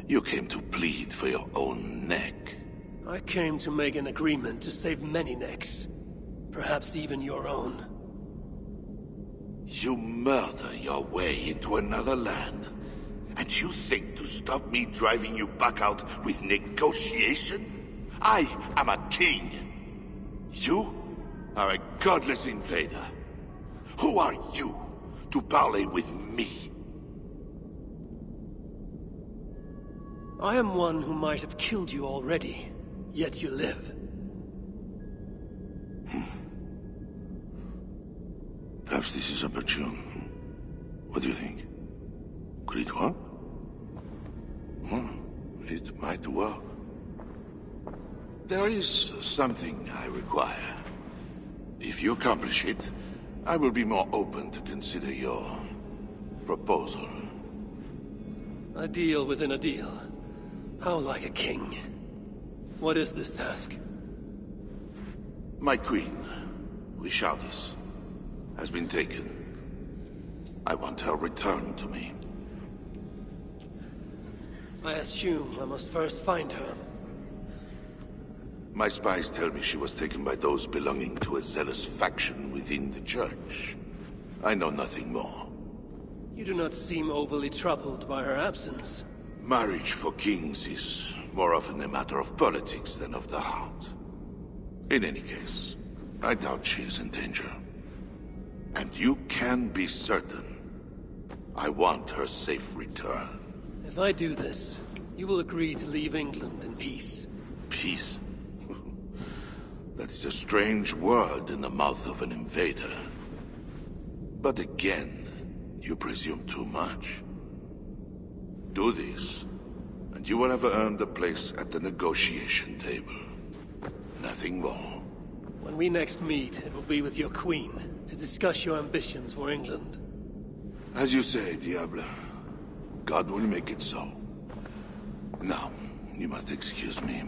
You came to plead for your own neck. I came to make an agreement to save many necks. Perhaps even your own. You murder your way into another land, and you think to stop me driving you back out with negotiation? I am a king. You are a godless invader. Who are you to parley with me? I am one who might have killed you already, yet you live. Perhaps this is opportune. What do you think? Could it work? It might work. There is something I require. If you accomplish it, I will be more open to consider your proposal. A deal within a deal. How like a king. What is this task? My queen, Richardis, has been taken. I want her returned to me. I assume I must first find her. My spies tell me she was taken by those belonging to a zealous faction within the church. I know nothing more. You do not seem overly troubled by her absence. Marriage for kings is more often a matter of politics than of the heart. In any case, I doubt she is in danger. And you can be certain I want her safe return. If I do this, you will agree to leave England in peace. Peace? That is a strange word in the mouth of an invader. But again, you presume too much. Do this, and you will have earned a place at the negotiation table. Nothing more. When we next meet, it will be with your queen, to discuss your ambitions for England. As you say, Diable. God will make it so. Now, you must excuse me.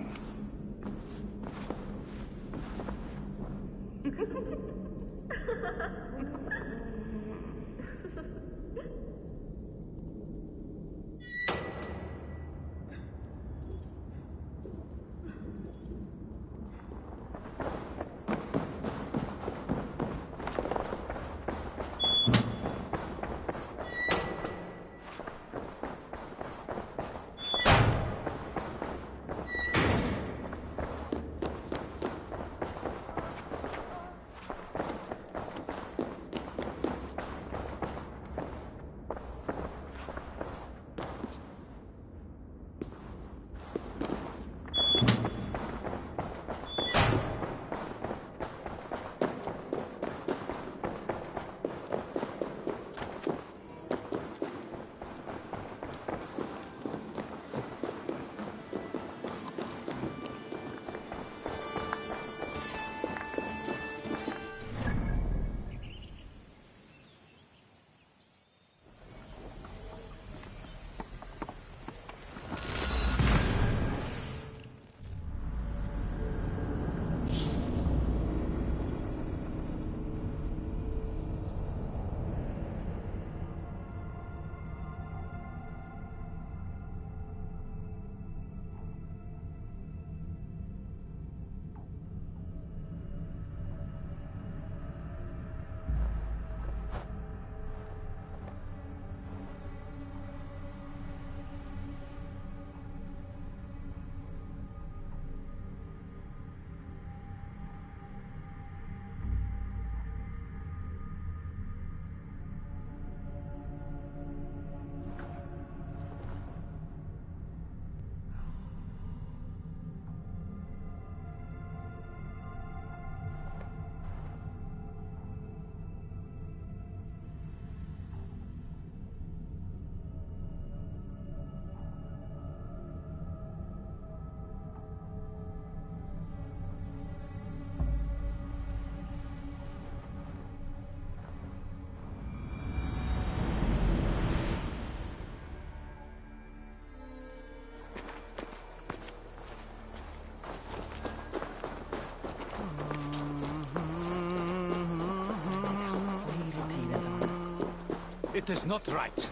It is not right.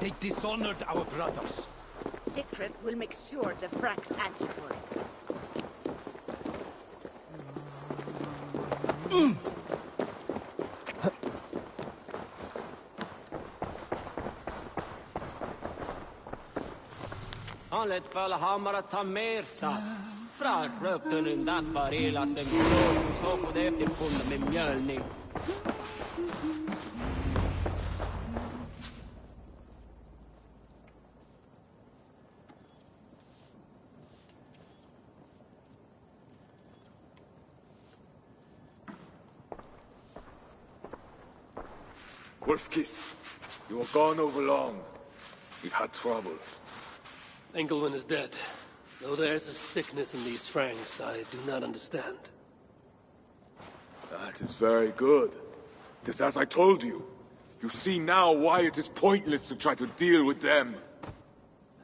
They dishonored our brothers. Siegfried will make sure the Franks answer for it. Han lät väl hammara ta mer saft. Fra röpten dat varela sen blått så på det efterfunna med mjölning. Wolfkist, you were gone over long. We've had trouble. Engelwin is dead. Though there's a sickness in these Franks, I do not understand. That is very good. It is as I told you. You see now why it is pointless to try to deal with them.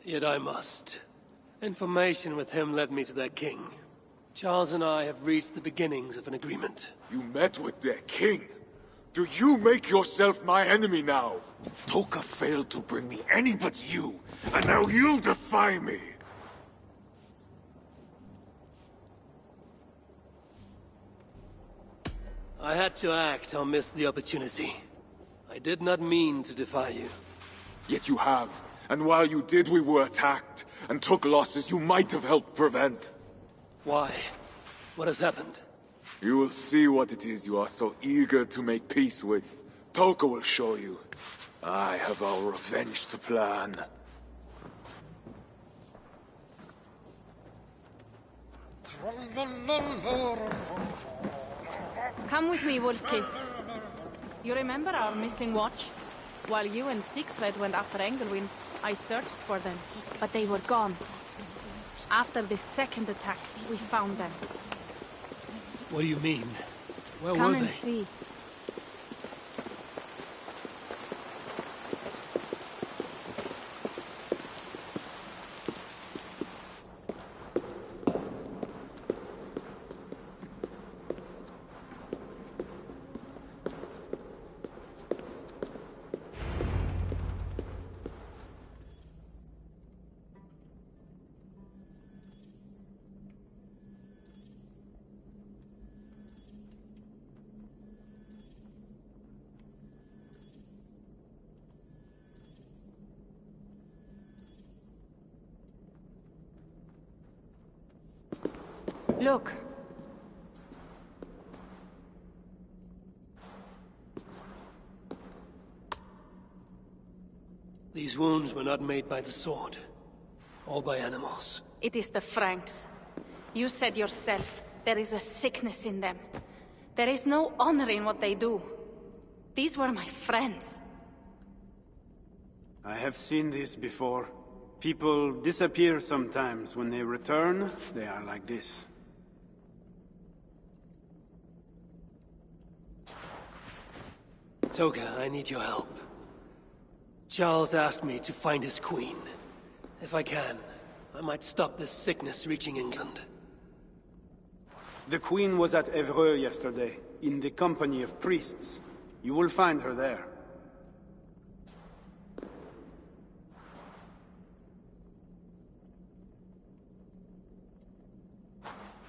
Yet I must. Information with him led me to their king. Charles and I have reached the beginnings of an agreement. You met with their king? Do you make yourself my enemy now? Tonka failed to bring me any but you, and now you defy me! I had to act or miss the opportunity. I did not mean to defy you. Yet you have, and while you did we were attacked, and took losses you might have helped prevent. Why? What has happened? You will see what it is you are so eager to make peace with. Tonka will show you. I have our revenge to plan. Come with me, Wolfkist. You remember our missing watch? While you and Siegfried went after Engelwin, I searched for them, but they were gone. After the second attack, we found them. What do you mean? Where were they? Come and see. Look. These wounds were not made by the sword, or by animals. It is the Franks. You said yourself, there is a sickness in them. There is no honor in what they do. These were my friends. I have seen this before. People disappear sometimes. When they return, they are like this. Tonka, I need your help. Charles asked me to find his queen. If I can, I might stop this sickness reaching England. The queen was at Evreux yesterday, in the company of priests. You will find her there.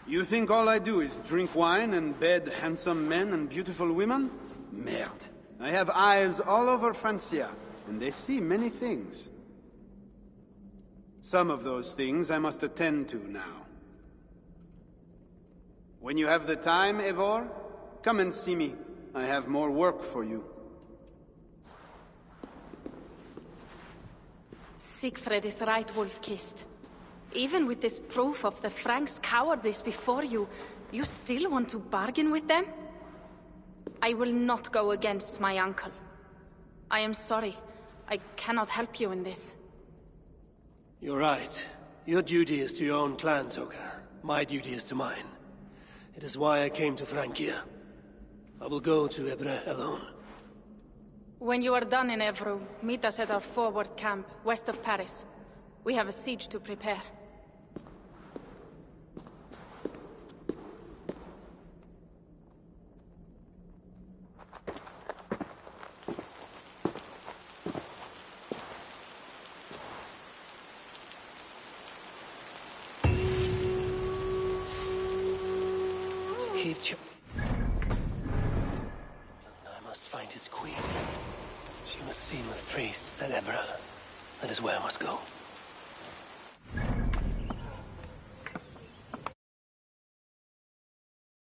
You think all I do is drink wine and bed handsome men and beautiful women? Merde. I have eyes all over Francia, and they see many things. Some of those things I must attend to now. When you have the time, Eivor, come and see me. I have more work for you. Siegfried is right, Wolfkist. Even with this proof of the Franks' cowardice before you, you still want to bargain with them? I will not go against my uncle. I am sorry. I cannot help you in this. You're right. Your duty is to your own clan, Tonka. My duty is to mine. It is why I came to Francia. I will go to Evreux alone. When you are done in Evreux, meet us at our forward camp, west of Paris. We have a siege to prepare. keep you. I must find his queen. She must see the priests at Evra. That is where I must go.